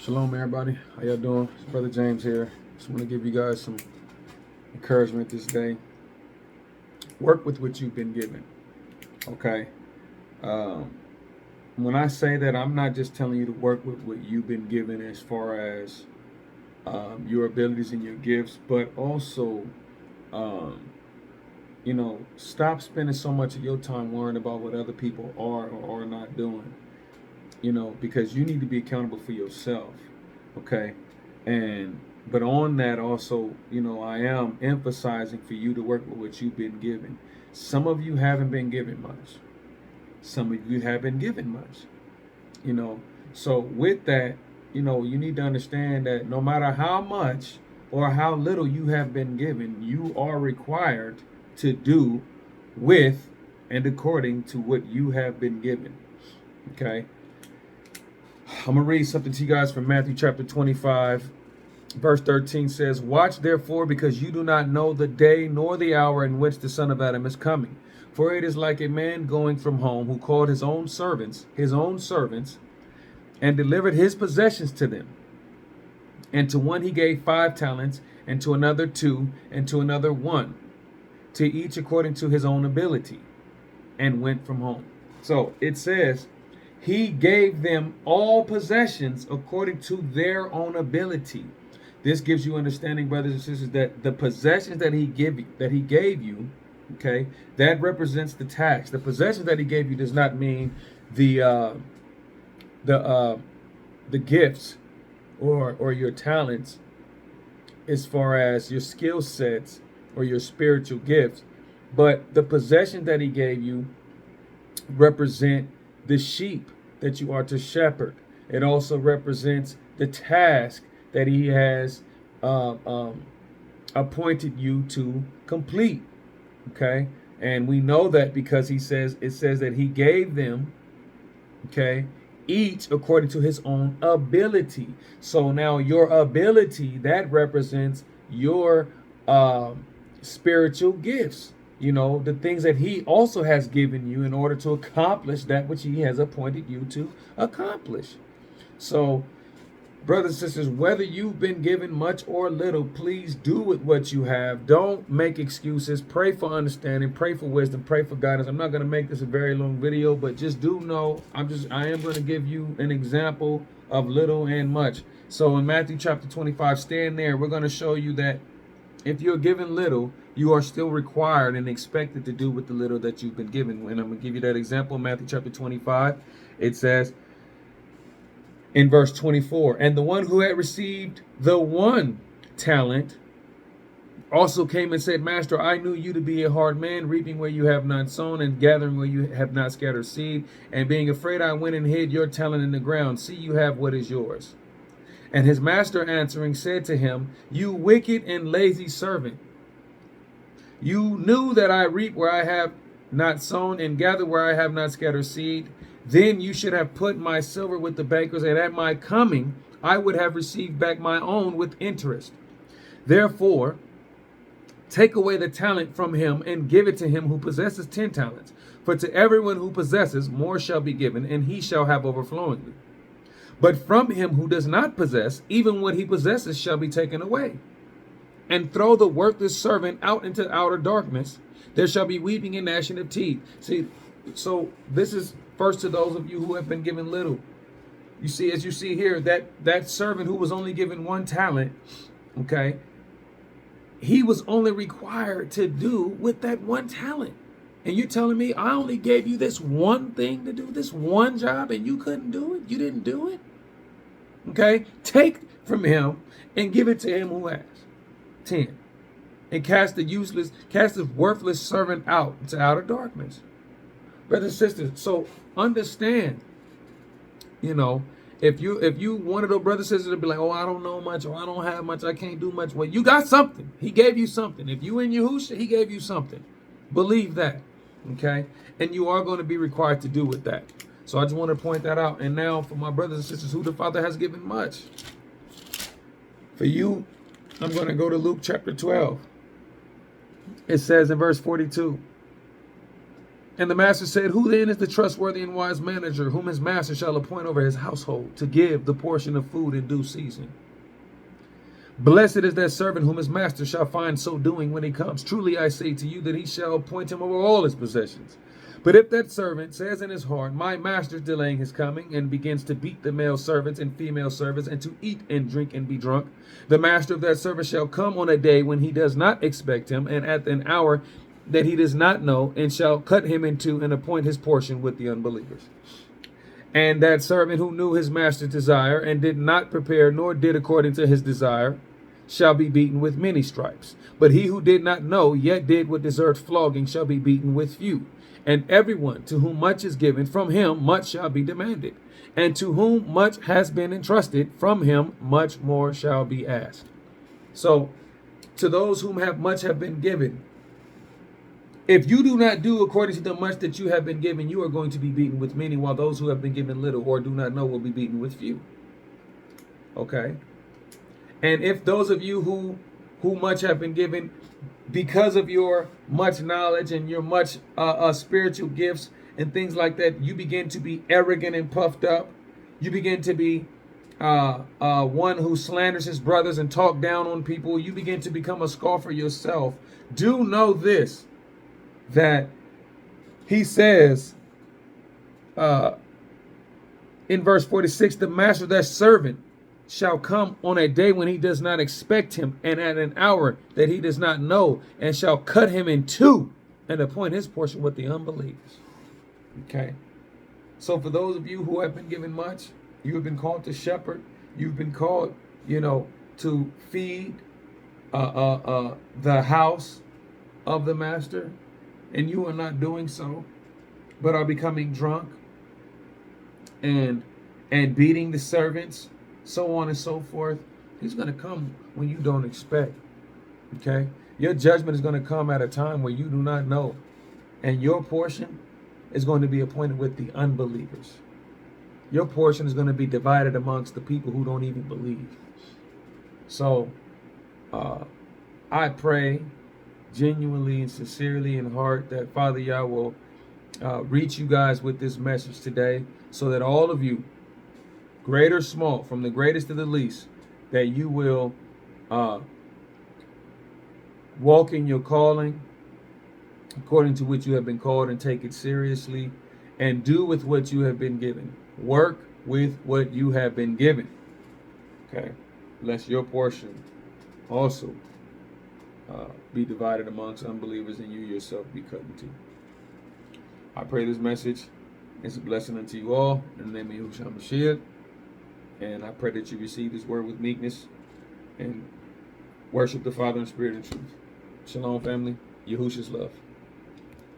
Shalom, everybody. How y'all doing? It's Brother James here. Just want to give you guys some encouragement this day. Work with what you've been given. Okay. When I say that, I'm not just telling you to work with what you've been given as far as your abilities and your gifts, but also, stop spending so much of your time worrying about what other people are or are not doing. Because you need to be accountable for yourself, okay? But on that also, I am emphasizing for you to work with what you've been given. Some of you haven't been given much. Some of you have been given much, So with that, you need to understand that no matter how much or how little you have been given, you are required to do with and according to what you have been given, okay? I'm going to read something to you guys from Matthew chapter 25, verse 13 says, "Watch therefore, because you do not know the day nor the hour in which the Son of Adam is coming. For it is like a man going from home who called his own servants, and delivered his possessions to them. And to one he gave 5 talents, and to another 2, and to another 1, to each according to his own ability, and went from home." So it says, he gave them all possessions according to their own ability. This gives you understanding, brothers and sisters, that the possessions that he gave you, okay, that represents the tax. The possessions that he gave you does not mean the gifts or your talents, as far as your skill sets or your spiritual gifts, but the possession that he gave you represent the sheep that you are to shepherd. It also represents the task that he has appointed you to complete. Okay, and we know that because it says that he gave them, okay, each according to his own ability. So now your ability, that represents your spiritual gifts. The things that he also has given you in order to accomplish that which he has appointed you to accomplish. So, brothers and sisters, whether you've been given much or little, please do with what you have. Don't make excuses. Pray for understanding. Pray for wisdom. Pray for guidance. I'm not going to make this a very long video, but just do know I am going to give you an example of little and much. So in Matthew chapter 25, stand there. We're going to show you that if you're given little, you are still required and expected to do with the little that you've been given. And I'm going to give you that example. Matthew chapter 25, it says in verse 24, "And the one who had received the 1 talent also came and said, Master, I knew you to be a hard man, reaping where you have not sown and gathering where you have not scattered seed. And being afraid, I went and hid your talent in the ground. See, you have what is yours. And his master answering said to him, You wicked and lazy servant, you knew that I reap where I have not sown and gather where I have not scattered seed. Then you should have put my silver with the bankers, and at my coming I would have received back my own with interest. Therefore, take away the talent from him and give it to him who possesses 10 talents. For to everyone who possesses, more shall be given, and he shall have overflowingly. But from him who does not possess, even what he possesses shall be taken away. And throw the worthless servant out into outer darkness. There shall be weeping and gnashing of teeth." See, so this is first to those of you who have been given little. You see, as you see here, that servant who was only given 1 talent, okay, he was only required to do with that 1 talent. And you're telling me I only gave you this one thing to do, this one job, and you couldn't do it? You didn't do it? Okay? Take from him and give it to him who has 10. And cast the worthless servant out into outer darkness. Brothers and sisters, so understand, if you one of those brothers and sisters to be like, oh, I don't know much, or I don't have much, I can't do much. Well, you got something. He gave you something. If you in Yahushua, he gave you something. Believe that. Okay? And you are going to be required to do with that. So I just want to point that out. And now for my brothers and sisters who the Father has given much. For you, I'm going to go to Luke chapter 12. It says in verse 42, And the master said, who then is the trustworthy and wise manager whom his master shall appoint over his household to give the portion of food in due season? Blessed is that servant whom his master shall find so doing when he comes. Truly I say to you that he shall appoint him over all his possessions. But if that servant says in his heart, my master is delaying his coming, and begins to beat the male servants and female servants, and to eat and drink and be drunk, the master of that servant shall come on a day when he does not expect him, and at an hour that he does not know, and shall cut him in two and appoint his portion with the unbelievers. And that servant who knew his master's desire and did not prepare nor did according to his desire shall be beaten with many stripes. But he who did not know, yet did what deserved flogging, shall be beaten with few. And everyone to whom much is given, from him much shall be demanded. And to whom much has been entrusted, from him much more shall be asked. So, to those whom much have been given, if you do not do according to the much that you have been given, you are going to be beaten with many, while those who have been given little or do not know will be beaten with few. Okay? And if those of you who much have been given, because of your much knowledge and your much spiritual gifts and things like that, you begin to be arrogant and puffed up. You begin to be one who slanders his brothers and talk down on people. You begin to become a scoffer yourself. Do know this, that he says in verse 46, the master of that servant shall come on a day when he does not expect him, and at an hour that he does not know, and shall cut him in two and appoint his portion with the unbelievers. Okay. So for those of you who have been given much, you have been called to shepherd. You've been called, to feed the house of the master, and you are not doing so, but are becoming drunk and beating the servants, so on and so forth. He's going to come when you don't expect. Okay? Your judgment is going to come at a time where you do not know. And your portion is going to be appointed with the unbelievers. Your portion is going to be divided amongst the people who don't even believe. So, I pray genuinely and sincerely in heart that Father Yah will reach you guys with this message today, so that all of you, great or small, from the greatest to the least, that you will walk in your calling according to which you have been called, and take it seriously, and do with what you have been given. Work with what you have been given. Okay? Lest your portion also be divided amongst unbelievers, and you yourself be cut in two. I pray this message is a blessing unto you all in the name of Yahushua Mashiach. And I pray that you receive this word with meekness and worship the Father in spirit and truth. Shalom, family. Yahushua's love.